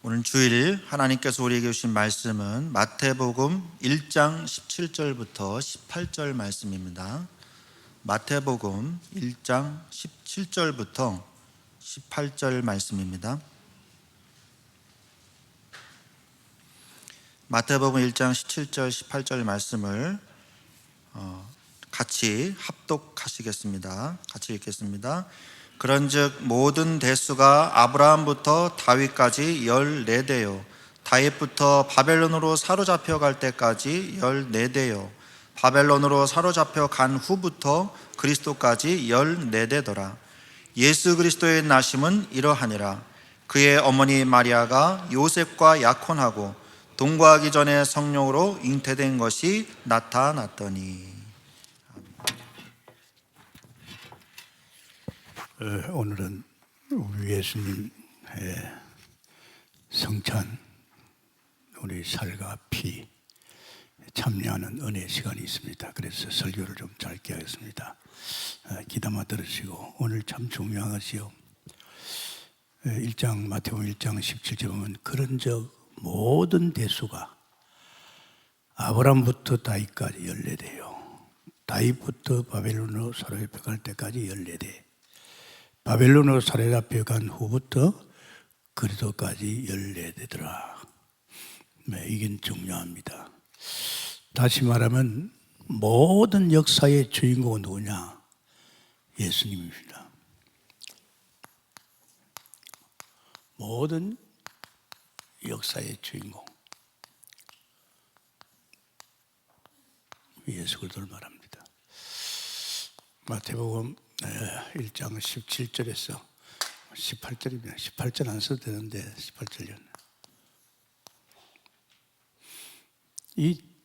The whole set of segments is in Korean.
오늘 주일 하나님께서 우리에게 주신 말씀은 마태복음 1장 17절부터 18절 말씀입니다. 마태복음 1장 17절부터 18절 말씀입니다. 마태복음 1장 17절 18절 말씀을 같이 합독하시겠습니다. 같이 읽겠습니다. 그런즉 모든 대수가 아브라함부터 다윗까지 14대요 다윗부터 바벨론으로 사로잡혀 갈 때까지 14대요 바벨론으로 사로잡혀 간 후부터 그리스도까지 14대더라. 예수 그리스도의 나심은 이러하니라. 그의 어머니 마리아가 요셉과 약혼하고 동거하기 전에 성령으로 잉태된 것이 나타났더니. 오늘은 우리 예수님의 성찬, 우리 살과 피 참여하는 은혜 시간이 있습니다. 그래서 설교를 좀 짧게 하겠습니다. 귀담아 들으시고, 오늘 참 중요한 것이요, 마태복음 1장 17절 보면 그런즉 모든 대수가 아브라함부터 다윗까지 14대요 다윗부터 바벨론으로 사로잡혀 갈 때까지 14대, 바벨론으로 사로잡혀 간 후부터 그리스도까지 14대더라. 이게 중요합니다. 다시 말하면 모든 역사의 주인공은 누구냐? 예수님입니다. 모든 역사의 주인공 예수 그리스도를 말합니다. 마태복음 1장 17절에서 18절입니다. 18절 안 써도 되는데 18절이었네.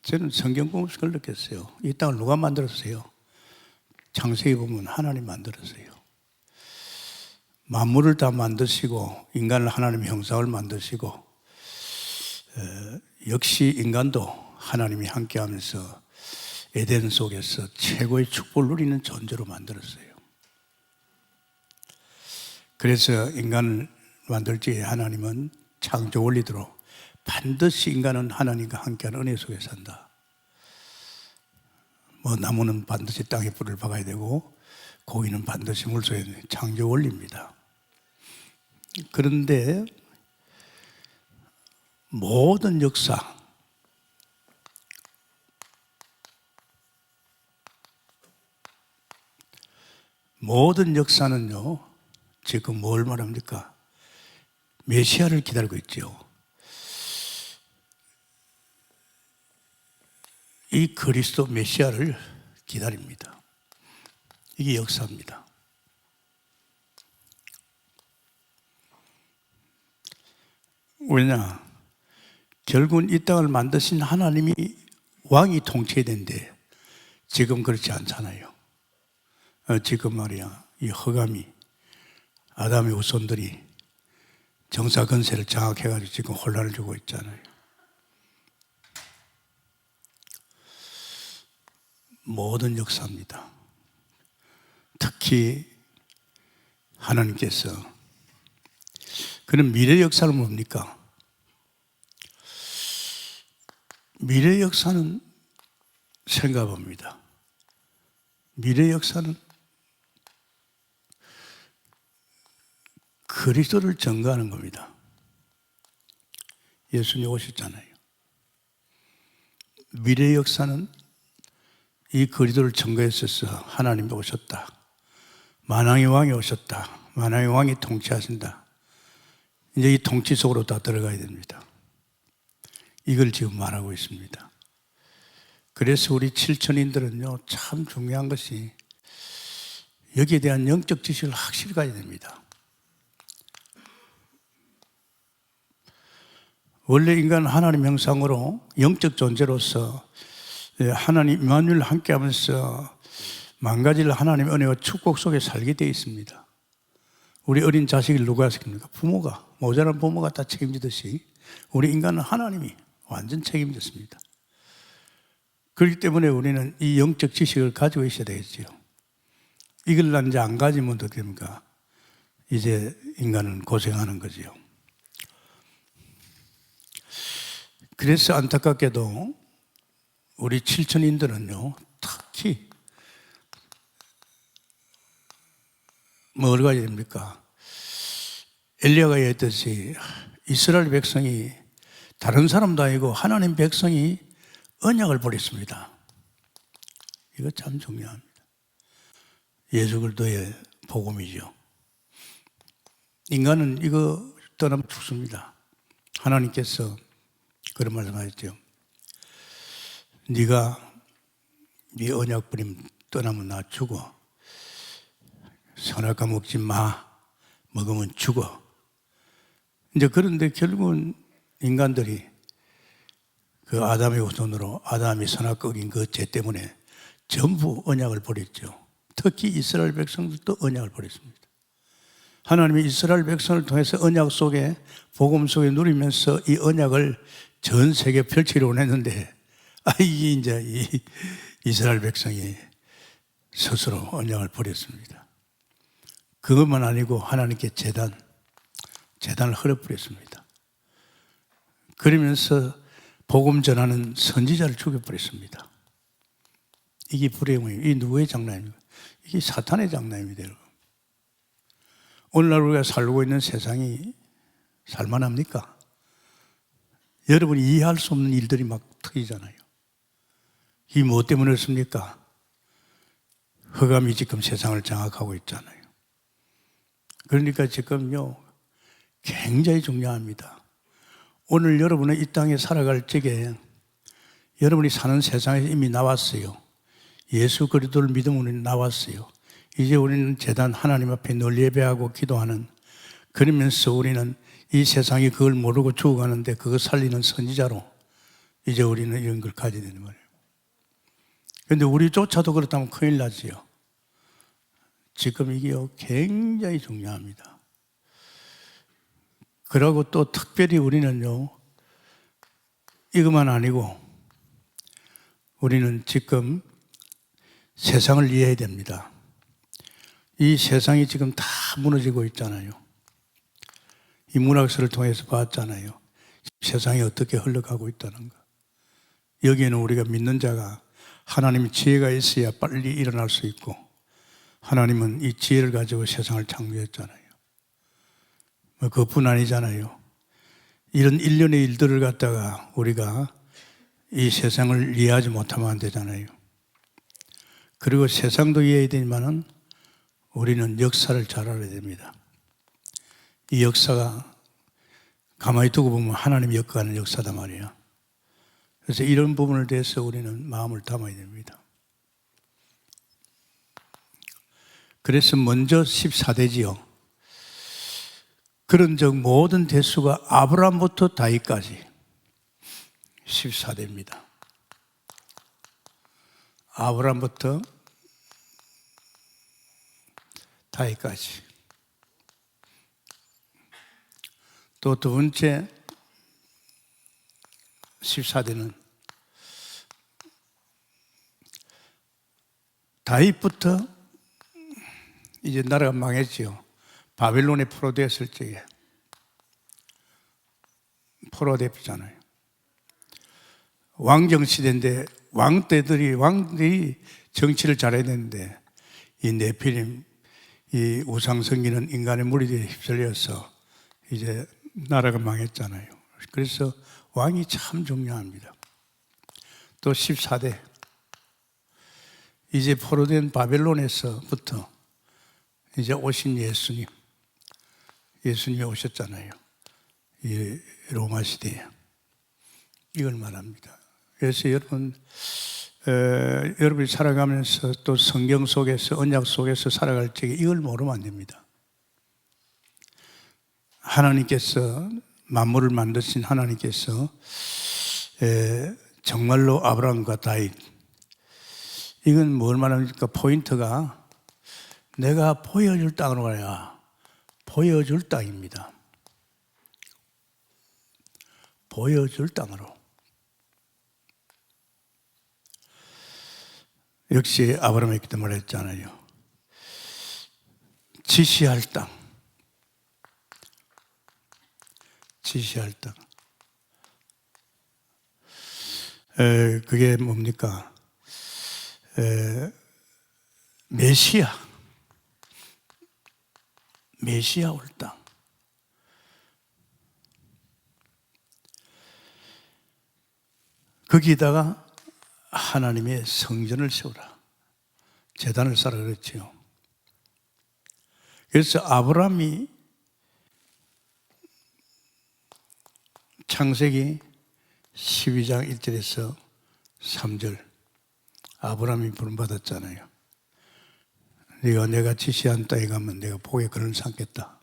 저는 성경 보면서 그걸 느꼈어요. 이 땅을 누가 만들었어요? 창세기 보면 하나님 만들었어요. 만물을 다 만드시고 인간을 하나님의 형상을 만드시고, 역시 인간도 하나님이 함께하면서 에덴 속에서 최고의 축복을 누리는 존재로 만들었어요. 그래서 인간을 만들 때 하나님은 창조 원리대로 반드시 인간은 하나님과 함께하는 은혜 속에 산다. 나무는 반드시 땅에 뿌리를 박아야 되고 고기는 반드시 물속에 있는 창조 원리입니다. 그런데 모든 역사, 모든 역사는요, 지금 뭘 말합니까? 메시아를 기다리고 있죠. 이 그리스도 메시아를 기다립니다. 이게 역사입니다. 왜냐? 결국은 이 땅을 만드신 하나님이 왕이 통치해야 되는데 지금 그렇지 않잖아요. 지금 말이야, 이 허감이 아담의 후손들이 정사 건세를 장악해가지고 지금 혼란을 주고 있잖아요. 모든 역사입니다. 특히 하나님께서, 그런 미래 역사는 뭡니까? 미래 역사는 생각합니다. 미래 역사는 그리스도를 증거하는 겁니다. 예수님 오셨잖아요. 미래 역사는 이 그리스도를 증거했어서 하나님이 오셨다. 만왕의 왕이 오셨다. 만왕의 왕이 통치하신다. 이제 이 통치 속으로 다 들어가야 됩니다. 이걸 지금 말하고 있습니다. 그래서 우리 칠천인들은요, 참 중요한 것이 여기에 대한 영적 지식을 확실히 가야 됩니다. 원래 인간은 하나님 형상으로 영적 존재로서 하나님 임마누엘 함께하면서 만가지를 하나님의 은혜와 축복 속에 살게 되어 있습니다. 우리 어린 자식을 누가 시킵니까? 부모가, 모자란 부모가 다 책임지듯이 우리 인간은 하나님이 완전 책임졌습니다. 그렇기 때문에 우리는 이 영적 지식을 가지고 있어야 되겠죠. 이걸 이제 안 가지면 어떻게 됩니까? 이제 인간은 고생하는 거지요. 그래서 안타깝게도 우리 칠천인들은요, 특히 뭐가 됩니까? 엘리야가 얘기했듯이 이스라엘 백성이 다른 사람도 아니고 하나님 백성이 언약을 버렸습니다. 이거 참 중요합니다. 예수 그리스도의 복음이죠. 인간은 이거 떠나면 죽습니다. 하나님께서 그런 말씀하셨죠. 네가 네 언약 버리면 떠나면 나 죽어. 선악과 먹지 마. 먹으면 죽어. 이제 그런데 결국은 인간들이 그 아담의 후손으로 아담이 선악과 어긴 그 죄 때문에 전부 언약을 버렸죠. 특히 이스라엘 백성들도 언약을 버렸습니다. 하나님이 이스라엘 백성을 통해서 언약 속에 복음 속에 누리면서 이 언약을 전 세계에 펼치려 원했는데 이게 이제 이 이스라엘 백성이 스스로 언약을 버렸습니다. 그것만 아니고 하나님께 재단을 헐어버렸습니다. 그러면서 복음 전하는 선지자를 죽여버렸습니다. 이게 불행이에요. 이게 누구의 장난입니까? 이게 사탄의 장난입니다, 여러분. 오늘날 우리가 살고 있는 세상이 살만합니까? 여러분이 이해할 수 없는 일들이 막 터지잖아요. 이 무엇 때문에 그렇습니까? 흑암이 지금 세상을 장악하고 있잖아요. 그러니까 지금요, 굉장히 중요합니다. 오늘 여러분은 이 땅에 살아갈 적에 여러분이 사는 세상에 이미 나왔어요. 예수 그리스도를 믿음으로 나왔어요. 이제 우리는 재단 하나님 앞에 늘 예배하고 기도하는, 그러면서 우리는 이 세상이 그걸 모르고 죽어가는데 그거 살리는 선지자로 이제 우리는 이런 걸 가져야 되는 거예요. 그런데 우리조차도 그렇다면 큰일 나지요. 지금 이게요, 굉장히 중요합니다. 그리고 또 특별히 우리는요, 이것만 아니고 우리는 지금 세상을 이해해야 됩니다. 이 세상이 지금 다 무너지고 있잖아요. 이 문학서를 통해서 봤잖아요. 세상이 어떻게 흘러가고 있다는 거. 여기에는 우리가 믿는 자가 하나님의 지혜가 있어야 빨리 일어날 수 있고, 하나님은 이 지혜를 가지고 세상을 창조했잖아요. 그것뿐 아니잖아요. 이런 일련의 일들을 갖다가 우리가 이 세상을 이해하지 못하면 안 되잖아요. 그리고 세상도 이해해야 되지만은 우리는 역사를 잘 알아야 됩니다. 이 역사가 가만히 두고 보면 하나님이 엮어가는 역사단 말이에요. 그래서 이런 부분을 대해서 우리는 마음을 담아야 됩니다. 그래서 먼저 14대지요. 그런즉 모든 대수가 아브라함부터 다윗까지 14대입니다. 아브라함부터 다윗까지. 또 두 번째 14대는 다윗부터 이제 나라가 망했지요. 바벨론에 포로되었을 적에 포로됐잖아요. 왕정시대인데 왕들이 정치를 잘해야 되는데 이 네피림, 이 우상성기는 인간의 무리들에 휩쓸려서 이제 나라가 망했잖아요. 그래서 왕이 참 중요합니다. 또 14대, 이제 포로된 바벨론에서부터 이제 오신 예수님이 오셨잖아요. 이 로마 시대에. 이걸 말합니다. 그래서 여러분이 살아가면서 또 성경 속에서, 언약 속에서 살아갈 적에 이걸 모르면 안 됩니다. 하나님께서, 만물을 만드신 하나님께서 정말로 아브라함과 다윗, 이건 뭘 말합니까? 포인트가 내가 보여줄 땅으로 가야, 보여줄 땅입니다. 보여줄 땅으로. 역시 아브라함이 그때 말했잖아요. 지시할 땅. 지시할 땅. 그게 뭡니까? 메시아 올 땅. 거기다가 하나님의 성전을 세우라, 제단을 쌓으라 그랬지요. 그래서 아브라함이 창세기 12장 1절에서 3절 아브라함이 부름받았잖아요. 네가 내가 지시한 땅에 가면 내가 복의 근을 삼겠다.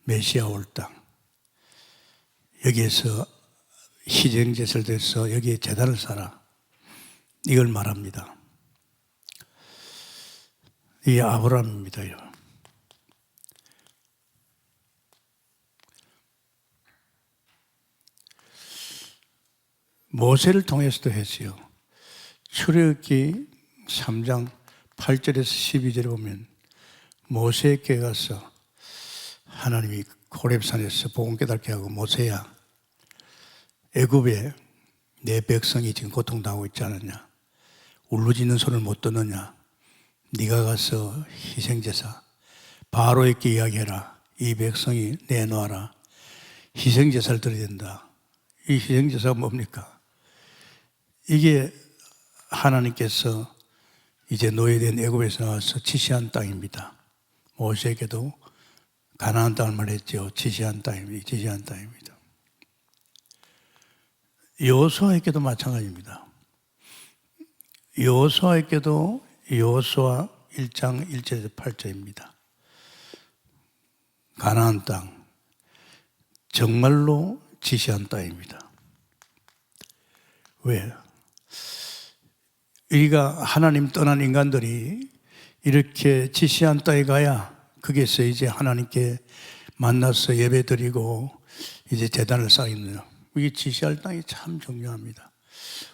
메시아 올 땅. 여기에서 희생제사를 드려서 여기에 제단을 쌓아. 이걸 말합니다. 이 아브라함입니다. 모세를 통해서도 했어요. 출애굽기 3장 8절에서 12절에 보면 모세에게 가서 하나님이 호렙산에서 복음 깨닫게 하고, 모세야, 애굽에 내 백성이 지금 고통당하고 있지 않느냐, 울부짖는 소리를 못 듣느냐, 네가 가서 희생제사 바로에게 이야기해라. 이 백성이 내놓아라. 희생제사를 드려야 된다. 이 희생제사가 뭡니까? 이게 하나님께서 이제 노예된 애굽에서 나와서 지시한 땅입니다. 모세에게도 가나안 땅을 말했죠. 지시한 땅입니다. 지시한 땅입니다. 여호수아에게도 마찬가지입니다. 여호수아에게도 여호수아 1장 1절에서 8절입니다. 가나안 땅, 정말로 지시한 땅입니다. 왜? 우리가 하나님 떠난 인간들이 이렇게 지시한 땅에 가야 거기에서 이제 하나님께 만나서 예배드리고 이제 제단을 쌓입니다. 이게 지시할 땅이 참 중요합니다.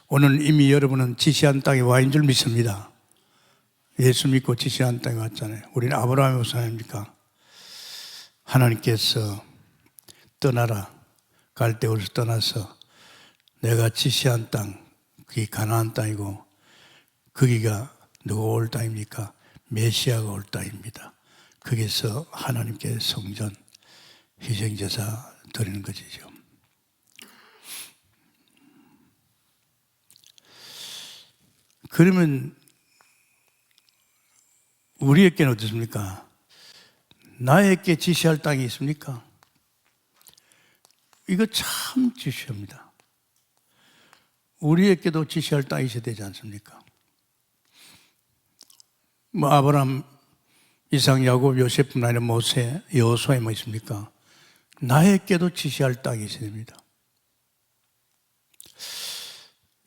오늘 이미 여러분은 지시한 땅에 와 있는 줄 믿습니다. 예수 믿고 지시한 땅에 왔잖아요. 우리는 아브라함의 후손 아닙니까? 하나님께서 떠나라, 갈대우에서 떠나서 내가 지시한 땅, 그게 가나안 땅이고, 거기가 누가 올 땅입니까? 메시아가 올 땅입니다. 거기서 하나님께 성전, 희생제사 드리는 것이죠. 그러면 우리에게는 어떻습니까? 나에게 지시할 땅이 있습니까? 이거 참 지시합니다. 우리에게도 지시할 땅이 있어야 되지 않습니까? 아브라함, 이삭, 야곱, 요셉뿐 아니라 모세, 여호수아에 뭐 있습니까? 나에게도 지시할 땅이 있어야 됩니다.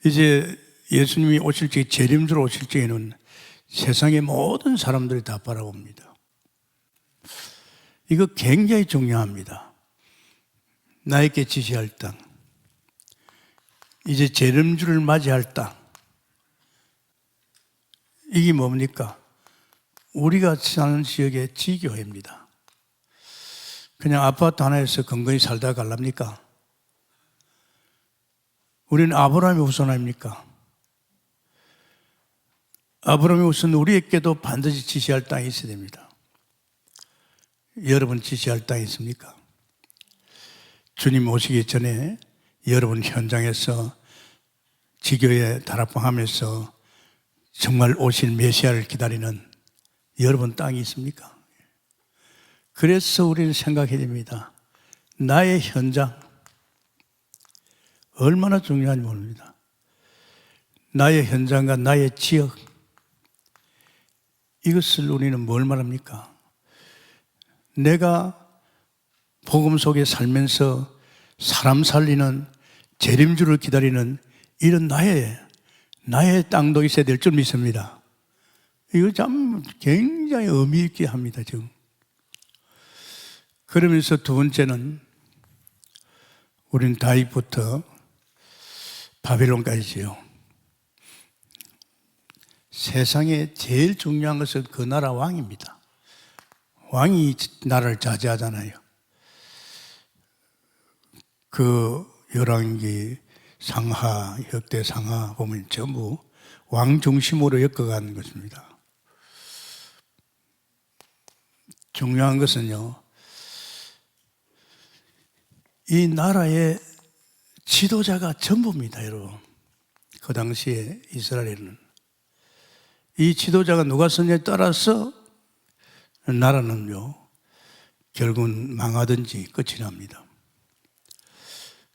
이제 예수님이 오실 때, 재림주로 오실 때에는 세상의 모든 사람들이 다 바라봅니다. 이거 굉장히 중요합니다. 나에게 지시할 땅, 이제 재림주를 맞이할 땅, 이게 뭡니까? 우리가 사는 지역의 지교회입니다. 그냥 아파트 하나에서 건강히 살다 갈랍니까? 우리는 아브라함의 후손 아닙니까? 아브라함의 후손, 우리에게도 반드시 지시할 땅이 있어야 됩니다. 여러분 지시할 땅이 있습니까? 주님 오시기 전에 여러분 현장에서 지교회 다락방하면서 정말 오실 메시아를 기다리는 여러분 땅이 있습니까? 그래서 우리는 생각해야 됩니다. 나의 현장 얼마나 중요한지 모릅니다. 나의 현장과 나의 지역, 이것을 우리는 뭘 말합니까? 내가 복음 속에 살면서 사람 살리는, 재림주를 기다리는 이런 나의 땅도 있어야 될 줄 믿습니다. 이거 참 굉장히 의미 있게 합니다, 지금. 그러면서 두 번째는 우리는 다윗부터 바벨론까지요. 세상에 제일 중요한 것은 그 나라 왕입니다. 왕이 나라를 자제하잖아요. 그 열왕기 상하, 역대 상하 보면 전부 왕 중심으로 엮어가는 것입니다. 중요한 것은요, 이 나라의 지도자가 전부입니다, 여러분. 그 당시에 이스라엘은 이 지도자가 누가 썼냐에 따라서 나라는요, 결국은 망하든지 끝이 납니다.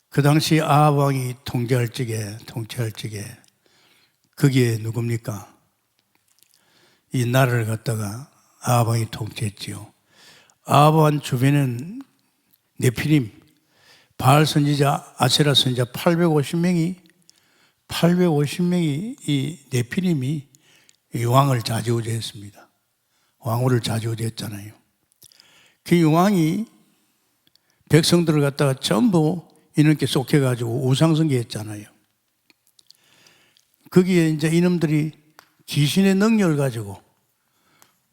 그 당시 아합 왕이 통치할 적에 거기에 누굽니까? 이 나라를 갖다가 아합 왕이 통치했지요. 아합 왕 주변에는 네피림, 바알 선지자, 아세라 선지자 850명이 이 네피림이 이 왕을 좌지우지했습니다. 왕후를 좌지우지했잖아요. 그 왕이 백성들을 갖다가 전부 이놈께 쏙해가지고 우상숭배했잖아요. 거기에 이제 이놈들이 귀신의 능력을 가지고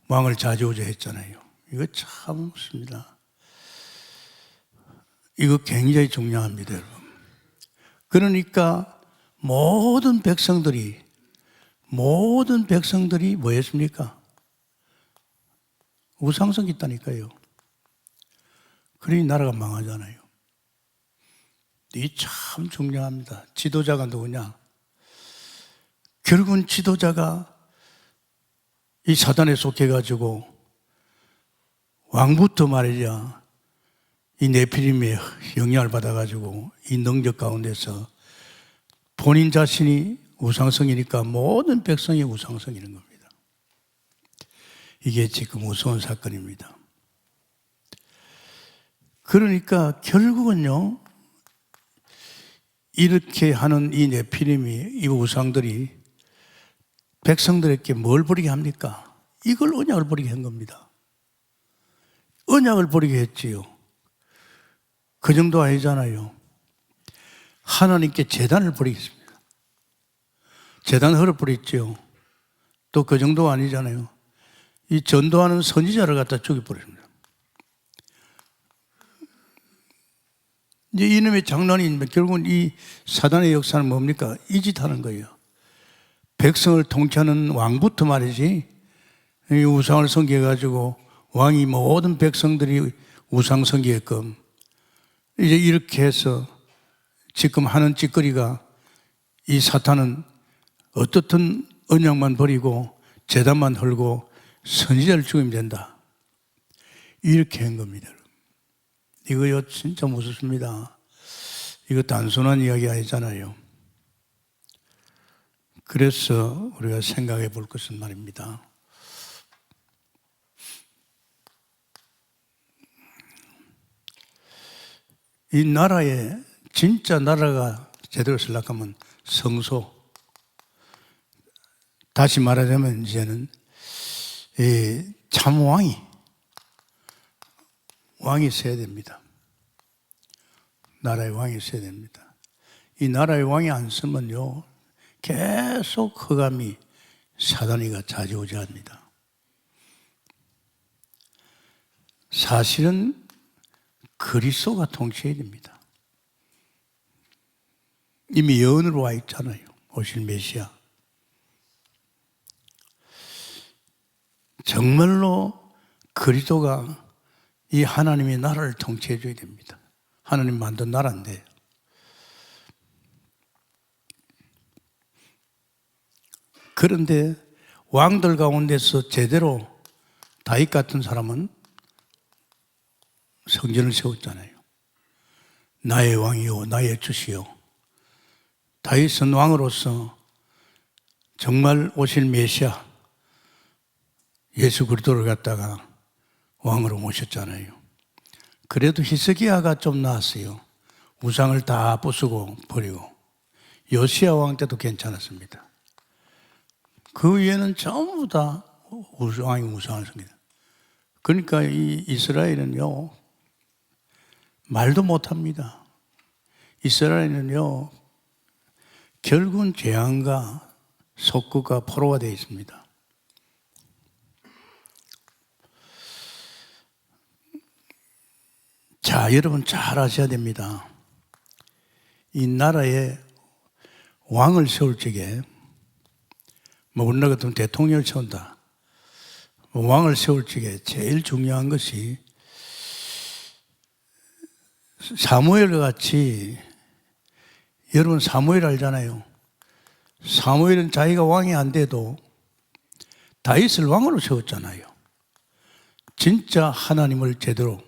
왕을 좌지우지했잖아요. 이거 참 무섭습니다. 이거 굉장히 중요합니다, 여러분. 그러니까 모든 백성들이 뭐 했습니까? 우상숭배 있다니까요. 그러니 나라가 망하잖아요. 이 참 중요합니다. 지도자가 누구냐? 결국은 지도자가 이 사단에 속해가지고 왕부터 말이야 이 네피림의 영향을 받아가지고 이 능력 가운데서 본인 자신이 우상성이니까 모든 백성이 우상성이는 겁니다. 이게 지금 무서운 사건입니다. 그러니까 결국은요, 이렇게 하는 이 네피림이, 이 우상들이 백성들에게 뭘 버리게 합니까? 이걸 언약을 버리게 한 겁니다. 언약을 버리게 했지요. 그 정도 아니잖아요. 하나님께 제단을 버리겠습니다. 제단 헐어버렸지요. 또 그 정도 아니잖아요. 이 전도하는 선지자를 갖다 죽여버립니다. 이제 이놈의 장난이 결국은 이 사단의 역사는 뭡니까? 이 짓 하는 거예요. 백성을 통치하는 왕부터 말이지, 이 우상을 섬겨가지고 왕이 모든 백성들이 우상 섬기게끔 이제 이렇게 해서 지금 하는 짓거리가 이 사탄은 어떻든 언약만 버리고 제단만 헐고 선지자를 죽이면 된다. 이렇게 한 겁니다. 이거요 진짜 무섭습니다. 이거 단순한 이야기 아니잖아요. 그래서 우리가 생각해 볼 것은 말입니다. 이 나라에 진짜 나라가 제대로 쓰려면 성소, 다시 말하자면 이제는 참 왕이 있어야 됩니다. 나라의 왕이 있어야 됩니다. 이 나라의 왕이 안 쓰면요 계속 흑암이 사단이가 좌지우지합니다. 사실은 그리스도가 통치해야 됩니다. 이미 예언으로 와 있잖아요. 오실 메시아. 정말로 그리스도가 이 하나님의 나라를 통치해 줘야 됩니다. 하나님 만든 나라인데. 그런데 왕들 가운데서 제대로 다윗 같은 사람은 성전을 세웠잖아요. 나의 왕이요 나의 주시요. 다윗은 왕으로서 정말 오실 메시아 예수 그리스도를 갖다가 왕으로 모셨잖아요. 그래도 히스기야가 좀 나았어요. 우상을 다 부수고 버리고. 요시야 왕 때도 괜찮았습니다. 그 위에는 전부 다 왕이 우상을 섬깁니다. 그러니까 이 이스라엘은요 말도 못합니다. 이스라엘은요 결국은 재앙과 속국과 포로가 되어 있습니다. 자, 여러분 잘 아셔야 됩니다. 이 나라에 왕을 세울 적에 우리나라 같으면 대통령을 세운다. 왕을 세울 적에 제일 중요한 것이 사무엘과 같이, 여러분 사무엘 알잖아요. 사무엘은 자기가 왕이 안 돼도 다윗을 왕으로 세웠잖아요. 진짜 하나님을 제대로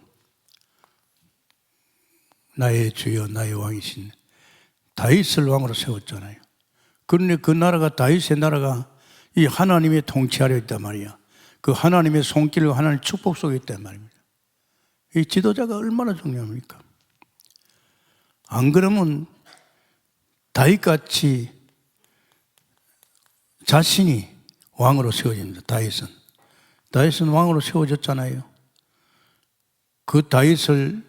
나의 주여 나의 왕이신 다윗을 왕으로 세웠잖아요. 그런데 그 나라가, 다윗의 나라가 이 하나님의 통치하려 있단 말이야. 그 하나님의 손길과 하나님의 축복 속에 있단 말입니다. 이 지도자가 얼마나 중요합니까? 안 그러면 다윗같이 자신이 왕으로 세워집니다. 다윗은 왕으로 세워졌잖아요. 그 다윗을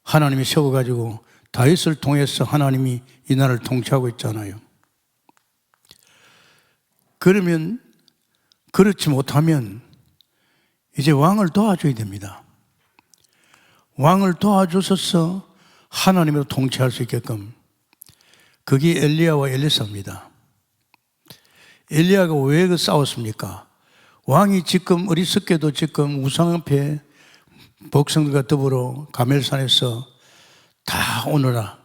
하나님이 세워가지고 다윗을 통해서 하나님이 이 나라를 통치하고 있잖아요. 그러면 그렇지 못하면 이제 왕을 도와줘야 됩니다. 왕을 도와주셔서 하나님으로 통치할 수 있게끔. 그게 엘리야와 엘리사입니다. 엘리야가 왜 싸웠습니까? 왕이 지금 어리석게도 지금 우상 앞에 백성들과 더불어 가멜산에서 다 오너라.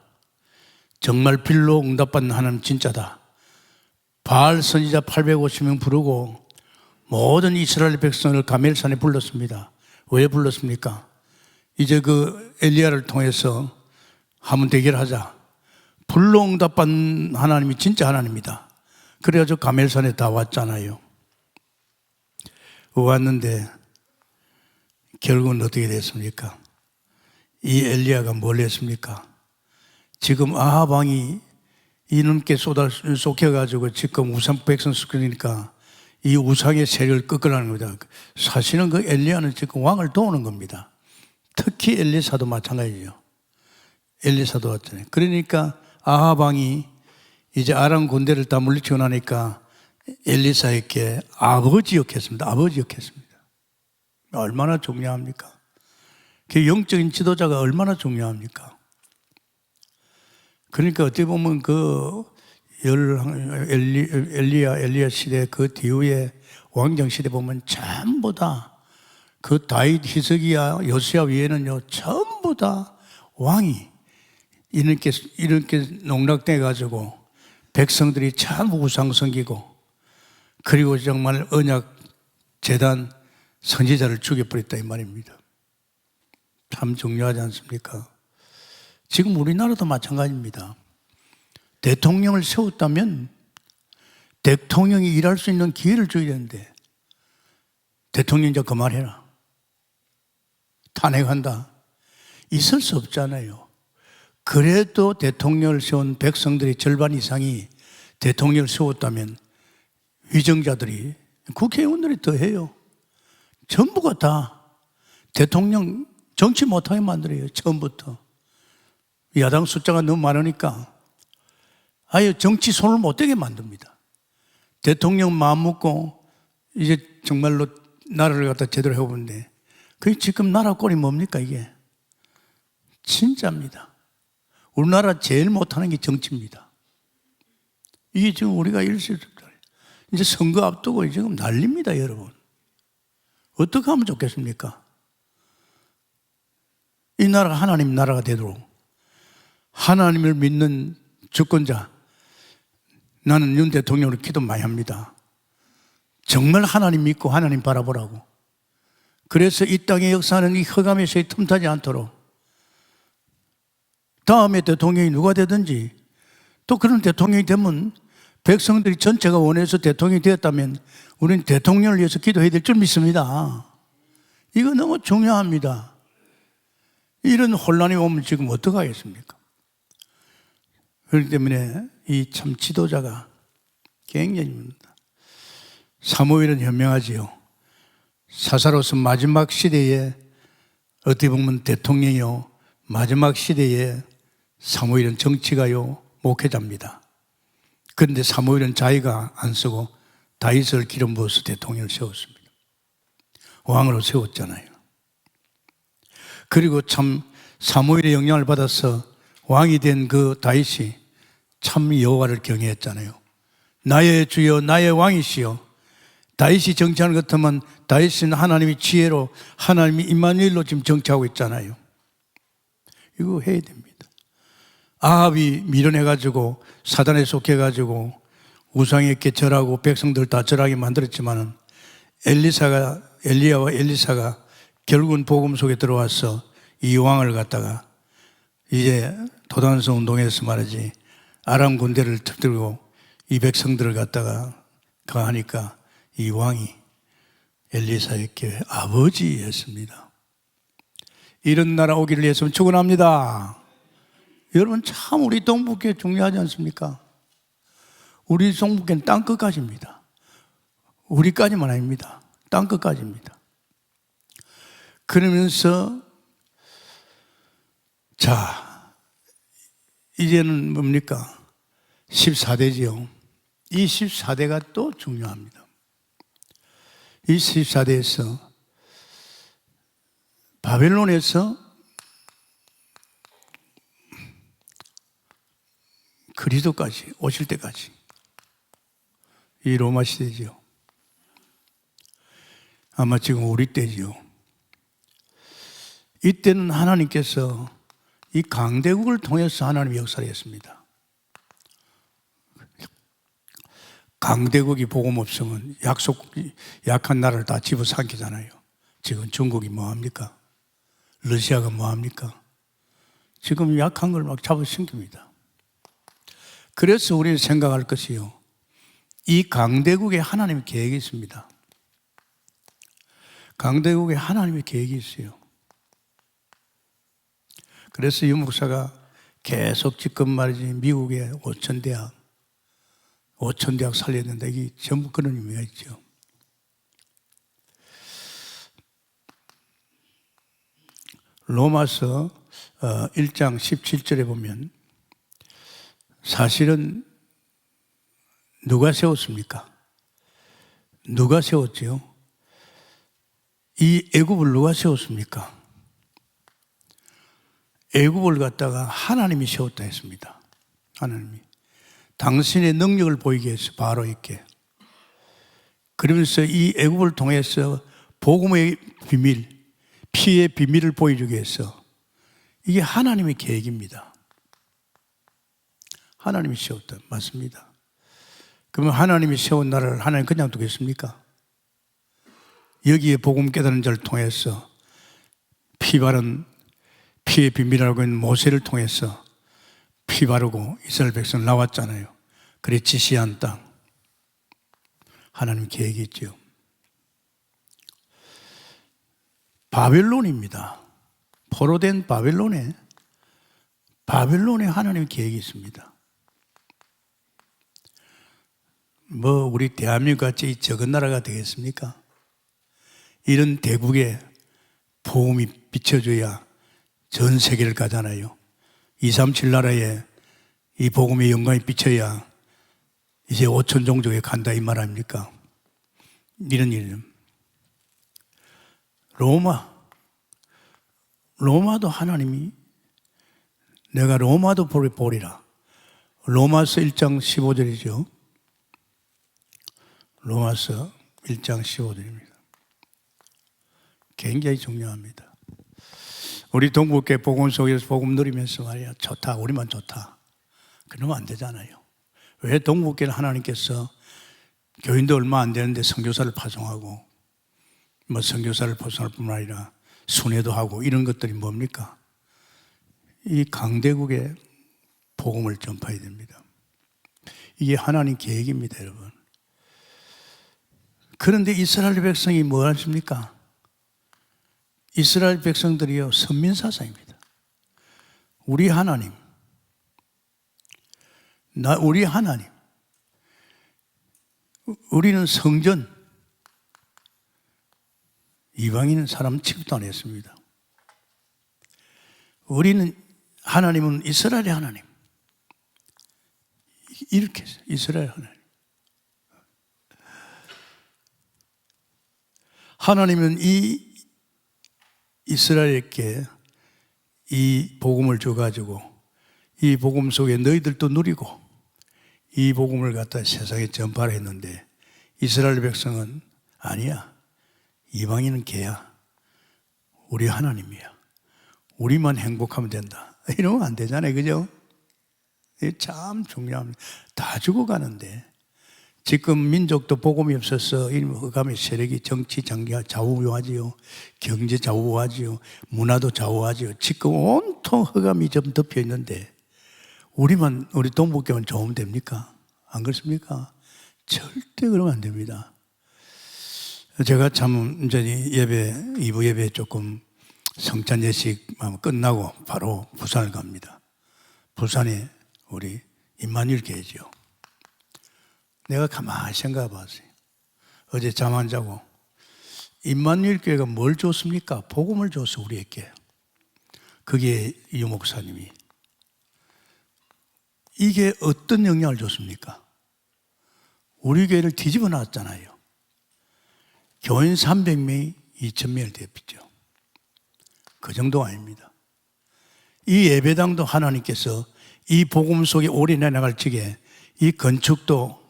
정말 빌로 응답받는 하나님 진짜다. 바알 선지자 850명 부르고 모든 이스라엘 백성을 가멜산에 불렀습니다. 왜 불렀습니까? 이제 그 엘리야를 통해서 한번 대결하자. 불로 응답받는 하나님이 진짜 하나님이다. 그래가지고 가멜산에 다 왔잖아요. 왔는데 결국은 어떻게 됐습니까? 이 엘리야가 뭘 했습니까? 지금 아합 왕이 이놈께 쏟겨가지고 지금 우상 백성 시키니까 이 우상의 세력을 꺾으라는 겁니다. 사실은 그 엘리야는 지금 왕을 도우는 겁니다. 특히 엘리사도 마찬가지죠. 엘리사도 왔잖아요. 그러니까 아합 왕이 이제 아람 군대를 다 물리치고 나니까 엘리사에게 아버지 역했습니다. 아버지 역했습니다. 얼마나 중요합니까? 그 영적인 지도자가 얼마나 중요합니까? 그러니까 어떻게 보면 그 엘리야 시대 그 뒤에 왕정 시대 보면 전부 다 그 다윗, 히스기야, 요시야 위에는요 전부 다 왕이 이렇게 농락돼 가지고 백성들이 참 우상 섬기고, 그리고 정말 언약 제단 선지자를 죽여버렸다 이 말입니다. 참 중요하지 않습니까? 지금 우리나라도 마찬가지입니다. 대통령을 세웠다면 대통령이 일할 수 있는 기회를 줘야 되는데, 대통령 이제 그만해라, 탄핵한다, 있을 수 없잖아요. 그래도 대통령을 세운 백성들의 절반 이상이 대통령을 세웠다면 위정자들이, 국회의원들이 더 해요. 전부가 다 대통령 정치 못하게 만들어요. 처음부터. 야당 숫자가 너무 많으니까 아예 정치 손을 못 대게 만듭니다. 대통령 마음 먹고 이제 정말로 나라를 갖다 제대로 해보는데, 그게 지금 나라 꼴이 뭡니까 이게? 진짜입니다. 우리나라 제일 못하는 게 정치입니다. 이게 지금 우리가 이제 선거 앞두고 지금 난립니다, 여러분. 어떻게 하면 좋겠습니까? 이 나라가 하나님 나라가 되도록 하나님을 믿는 주권자, 나는 윤 대통령으로 기도 많이 합니다. 정말 하나님 믿고 하나님 바라보라고. 그래서 이 땅의 역사는 이 흑암에서의 틈타지 않도록 다음에 대통령이 누가 되든지, 또 그런 대통령이 되면 백성들이 전체가 원해서 대통령이 되었다면 우리는 대통령을 위해서 기도해야 될 줄 믿습니다. 이거 너무 중요합니다. 이런 혼란이 오면 지금 어떡하겠습니까? 그렇기 때문에 이 참 지도자가 굉장히 중요합니다. 사무엘은 현명하지요. 사사로서 마지막 시대에 어떻게 보면 대통령이요, 마지막 시대에 사무엘은 정치가요, 목회자입니다. 그런데 사무엘은 자기가 안 쓰고 다윗을 기름 부어서 대통령을 세웠습니다. 왕으로 세웠잖아요. 그리고 참 사무엘의 영향을 받아서 왕이 된 그 다윗이 참 여호와를 경외했잖아요. 나의 주여 나의 왕이시여. 다윗이 정치하는 것 같으면 다윗은 하나님의 지혜로 하나님이 임마누엘로 지금 정치하고 있잖아요. 이거 해야 됩니다. 아합이 밀어내가지고 사단에 속해가지고 우상에게 절하고 백성들 다 절하게 만들었지만은 엘리야와 엘리사가 결국은 복음 속에 들어와서 이 왕을 갖다가 이제 도단성 운동에서 말이지 아람 군대를 들고 이 백성들을 갖다가 가하니까 이 왕이 엘리사에게 아버지였습니다. 이런 나라 오기를 위해서 축원합니다. 여러분 참 우리 동북교회 중요하지 않습니까? 우리 동북교회는 땅끝까지입니다. 우리까지만 아닙니다. 땅끝까지입니다. 그러면서 자 이제는 뭡니까? 14대지요. 이 14대가 또 중요합니다. 이 14대에서 바벨론에서 그리스도까지 오실 때까지 이 로마 시대지요. 아마 지금 우리 때지요. 이때는 하나님께서 이 강대국을 통해서 하나님의 역사를 했습니다. 강대국이 복음 없으면 약한 나라를 다 집어삼키잖아요. 지금 중국이 뭐합니까? 러시아가 뭐합니까? 지금 약한 걸 막 잡아삼킵니다. 그래서 우리는 생각할 것이요. 이 강대국에 하나님의 계획이 있습니다. 강대국에 하나님의 계획이 있어요. 그래서 이 목사가 계속 지금 말이지 미국의 5,000대학 살려야 된다. 이게 전부 그런 의미가 있죠. 로마서 1장 17절에 보면 사실은 누가 세웠습니까? 누가 세웠지요? 이 애굽을 누가 세웠습니까? 애굽을 갖다가 하나님이 세웠다 했습니다. 하나님이 당신의 능력을 보이게 해서 바로에게. 그러면서 이 애굽을 통해서 복음의 비밀, 피의 비밀을 보여주기 위해서 이게 하나님의 계획입니다. 하나님이 세웠다. 맞습니다. 그러면 하나님이 세운 나라를 하나님 그냥 두겠습니까? 여기에 복음 깨달은 자를 통해서 피 바른 피의 비밀이라고 있는 모세를 통해서 피 바르고 이스라엘 백성 나왔잖아요. 그래 지시한 땅. 하나님 계획이 있죠. 바벨론입니다. 포로된 바벨론에 하나님 계획이 있습니다. 뭐 우리 대한민국 같이 적은 나라가 되겠습니까? 이런 대국에 복음이 비춰줘야 전 세계를 가잖아요. 237 나라에 이 복음의 영광이 비쳐야 이제 5천 종족에 간다 이 말 아닙니까? 이런 일. 로마도 하나님이 내가 로마도 보리라. 로마서 1장 15절이죠. 로마서 1장 15절입니다. 굉장히 중요합니다. 우리 동북교회 복음 속에서 복음 누리면서 말이야 좋다 우리만 좋다 그러면 안 되잖아요. 왜 동북교회는 하나님께서 교인도 얼마 안 되는데 선교사를 파송하고 뭐 선교사를 파송할 뿐만 아니라 순회도 하고 이런 것들이 뭡니까? 이 강대국에 복음을 전파해야 됩니다. 이게 하나님 계획입니다, 여러분. 그런데 이스라엘 백성이 뭐 하십니까? 이스라엘 백성들이요 선민사상입니다. 우리 하나님, 우리 하나님, 우리는 성전, 이방인은 사람 취급도 안 했습니다. 우리는 하나님은 이스라엘의 하나님, 이렇게 했어요. 이스라엘 하나님. 하나님은 이 이스라엘에게 이 복음을 줘가지고 이 복음 속에 너희들도 누리고 이 복음을 갖다 세상에 전파를 했는데 이스라엘 백성은 아니야. 이방인은 개야. 우리 하나님이야. 우리만 행복하면 된다. 이러면 안 되잖아요. 그죠? 이게 참 중요합니다. 다 죽어가는데 지금 민족도 복음이 없어서 흑암의 세력이 정치 장기가 좌우하지요. 경제 좌우하지요. 문화도 좌우하지요. 지금 온통 흑암이 좀 덮여 있는데 우리 동북교만 좋으면 됩니까? 안 그렇습니까? 절대 그러면 안 됩니다. 제가 참 이제 예배 2부 예배 조금 성찬 예식 끝나고 바로 부산을 갑니다. 부산에 우리 임마누엘 교회죠. 내가 가만히 생각해 봤어요. 어제 잠 안 자고 임마누엘 교회가 뭘 줬습니까? 복음을 줬어 우리에게. 그게 유 목사님이. 이게 어떤 영향을 줬습니까? 우리 교회를 뒤집어 놨잖아요. 교인 300명이 2,000명을 대피죠. 그 정도 아닙니다. 이 예배당도 하나님께서 이 복음 속에 올인해 나갈 적에 이 건축도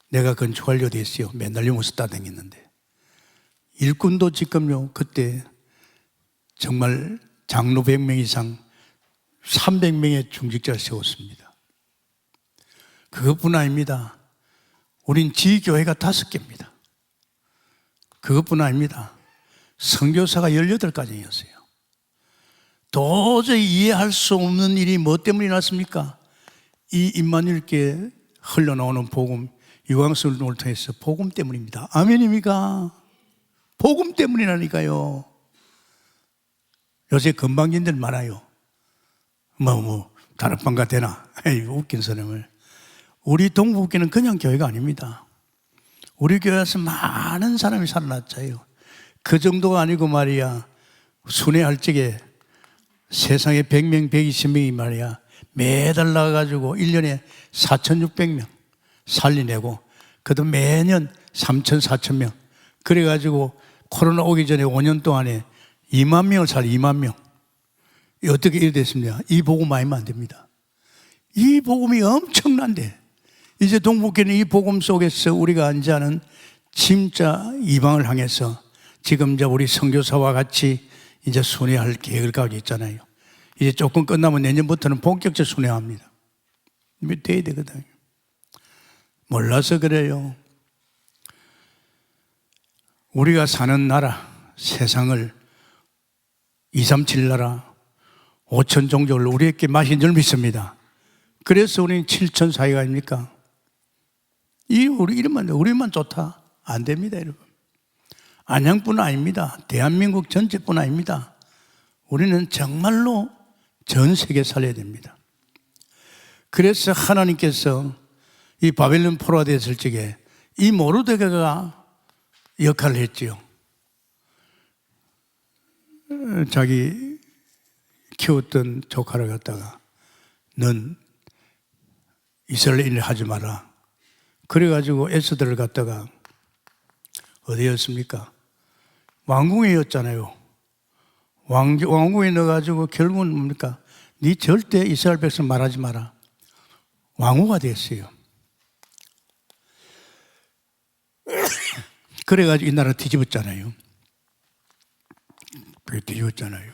내가 건축하려고 됐어요. 맨날 용어서 따다녔는데. 일꾼도 지금요, 그때 정말 장로 100명 이상 300명의 중직자를 세웠습니다. 그것뿐 아닙니다. 우린 지교회가 5개입니다. 그것뿐 아닙니다. 선교사가 18가정이었어요. 도저히 이해할 수 없는 일이 뭐 때문에 일어났습니까? 이 임마누엘께 흘러나오는 복음, 유광수를 통해서 복음 때문입니다. 아멘입니까? 복음 때문이라니까요. 요새 건방진들 많아요. 다락방가 되나? 웃긴 사람을. 우리 동북교는 그냥 교회가 아닙니다. 우리 교회에서 많은 사람이 살아났잖아요. 그 정도가 아니고 말이야. 순회할 적에 세상에 100명, 120명이 말이야. 매달 나가가지고 1년에 4,600명 살리내고, 그도 매년 3,000, 4,000명. 그래가지고 코로나 오기 전에 5년 동안에 2만 명을 2만 명. 어떻게 이래 됐습니까? 이 복음 아니면 안 됩니다. 이 복음이 엄청난데, 이제 동북교는 이 복음 속에서 우리가 앉아는 진짜 이방을 향해서 지금 이제 우리 선교사와 같이 이제 순회할 계획을 가지고 있잖아요. 이제 조금 끝나면 내년부터는 본격적으로 순회합니다. 돼야 되거든요. 몰라서 그래요. 우리가 사는 나라, 세상을 237 나라, 5천 종족을 우리에게 마신 줄 믿습니다. 그래서 우리는 7천 사회가 아닙니까? 우리만 좋다. 안 됩니다, 여러분. 안양뿐 아닙니다. 대한민국 전체뿐 아닙니다. 우리는 정말로 전 세계 살려야 됩니다. 그래서 하나님께서 이 바벨론 포로가 됐을 적에 이 모르드게가 역할을 했지요. 자기 키웠던 조카를 갖다가 넌 이스라엘인을 하지 마라. 그래가지고 에스더를 갖다가 어디였습니까? 왕궁이었잖아요. 왕궁에 넣어가지고 결국은 뭡니까? 네 절대 이스라엘 백성 말하지 마라. 왕후가 됐어요. 그래가지고 이 나라 뒤집었잖아요. 뒤집었잖아요.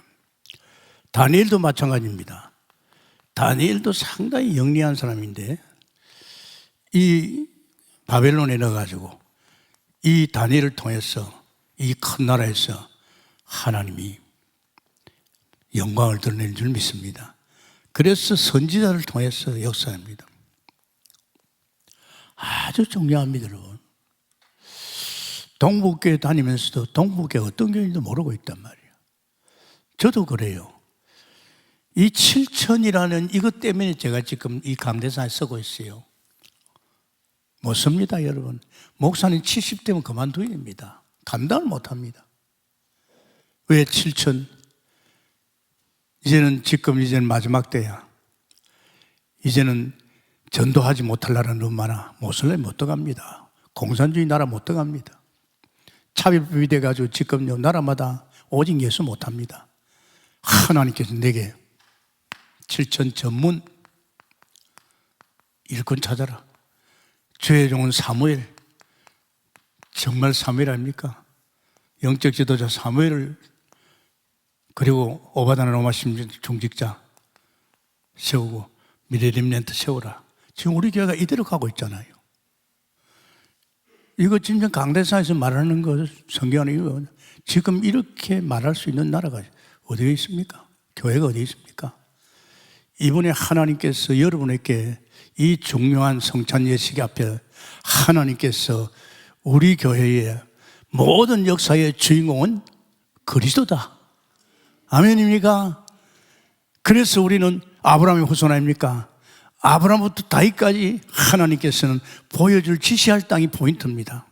다니엘도 마찬가지입니다. 다니엘도 상당히 영리한 사람인데 이 바벨론에 넣어가지고 이 다니엘을 통해서 이 큰 나라에서 하나님이 영광을 드러낼 줄 믿습니다. 그래서 선지자를 통해서 역사합니다. 아주 중요합니다, 여러분. 동북교회 다니면서도 동북교회 어떤 교회인지도 모르고 있단 말이에요. 저도 그래요. 이 7천이라는 이것 때문에 제가 지금 이 강대상에 쓰고 있어요. 못 씁니다, 여러분. 목사님 70대면 그만둬야 됩니다. 감당을 못 합니다. 왜 7천? 이제는 마지막 때야. 이제는 전도하지 못할 나라 너무 많아. 모슬렘 못 들어갑니다. 공산주의 나라 못 들어갑니다. 차별법이 돼가지고 지금요, 나라마다 오직 예수 못 합니다. 하나님께서 내게 7천 전문 일꾼 찾아라. 주의 종은 사무엘, 정말 사무엘 아닙니까? 영적 지도자 사무엘을, 그리고 오바다나 로마심 중직자 세우고 미래 렘넌트 세우라. 지금 우리 교회가 이대로 가고 있잖아요. 이거 진짜 강대상에서 말하는 거 성경 아니고 지금 이렇게 말할 수 있는 나라가 어디에 있습니까? 교회가 어디에 있습니까? 이번에 하나님께서 여러분에게 이 중요한 성찬 예식 앞에 하나님께서 우리 교회의 모든 역사의 주인공은 그리스도다. 아멘입니까? 그래서 우리는 아브라함의 후손 아닙니까? 아브라함부터 다윗까지 하나님께서는 보여줄 지시할 땅이 포인트입니다.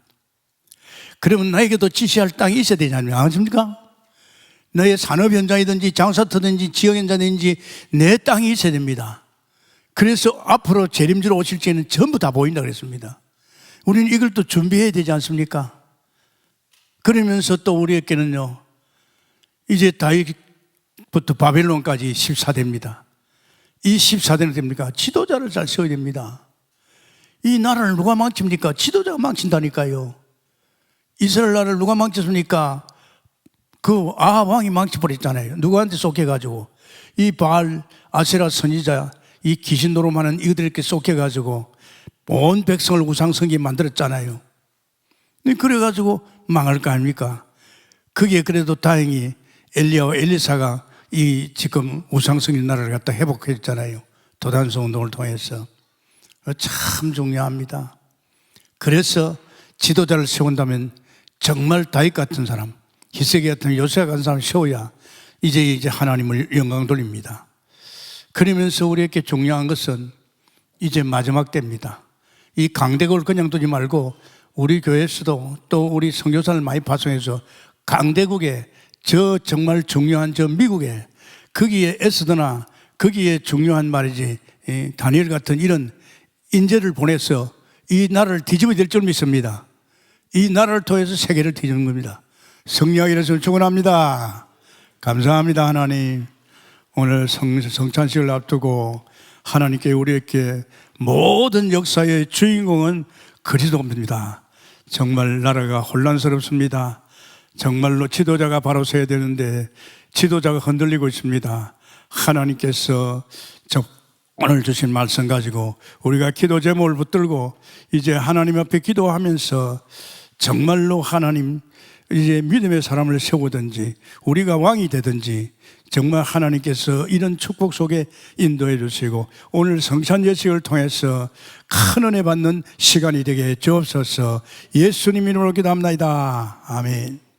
그러면 나에게도 지시할 땅이 있어야 되지 않습니까? 너의 산업 현장이든지 장사터든지 지역 현장이든지 내 땅이 있어야 됩니다. 그래서 앞으로 재림주로 오실 때는 전부 다 보인다 그랬습니다. 우리는 이걸 또 준비해야 되지 않습니까? 그러면서 또 우리에게는요, 이제 다윗부터 바벨론까지 14대입니다. 이 14대는 됩니까? 지도자를 잘 세워야 됩니다. 이 나라를 누가 망칩니까? 지도자가 망친다니까요. 이스라엘 나라를 누가 망쳤습니까? 그 아합 왕이 망쳐버렸잖아요. 누구한테 속해가지고 이 바알 아세라 선지자 이 귀신 노름하는 이들에게 속해가지고 온 백성을 우상성게 만들었잖아요. 그래가지고 망할 거 아닙니까? 그게 그래도 다행히 엘리야와 엘리사가 이 지금 우상성인 나라를 갖다 회복했잖아요. 도단성 운동을 통해서. 참 중요합니다. 그래서 지도자를 세운다면 정말 다윗 같은 사람, 히스기 같은 요새 같은 사람 세워야 이제 하나님을 영광 돌립니다. 그러면서 우리에게 중요한 것은 이제 마지막 때입니다. 이 강대국을 그냥 두지 말고 우리 교회에서도 또 우리 선교사를 많이 파송해서 강대국에 저 정말 중요한 저 미국에 거기에 에스더나 거기에 중요한 말이지 다니엘 같은 이런 인재를 보내서 이 나라를 뒤집어야 될 줄 믿습니다. 이 나라를 통해서 세계를 뒤집는 겁니다. 승리하기 위해서 축원합니다. 감사합니다. 하나님, 오늘 성찬식을 앞두고 하나님께 우리에게 모든 역사의 주인공은 그리스도입니다. 정말 나라가 혼란스럽습니다. 정말로 지도자가 바로 서야 되는데 지도자가 흔들리고 있습니다. 하나님께서 오늘 주신 말씀 가지고 우리가 기도 제목을 붙들고 이제 하나님 앞에 기도하면서 정말로 하나님 이제 믿음의 사람을 세우든지 우리가 왕이 되든지 정말 하나님께서 이런 축복 속에 인도해 주시고 오늘 성찬 예식을 통해서 큰 은혜 받는 시간이 되게 주옵소서. 예수님 이름으로 기도합니다. 아멘.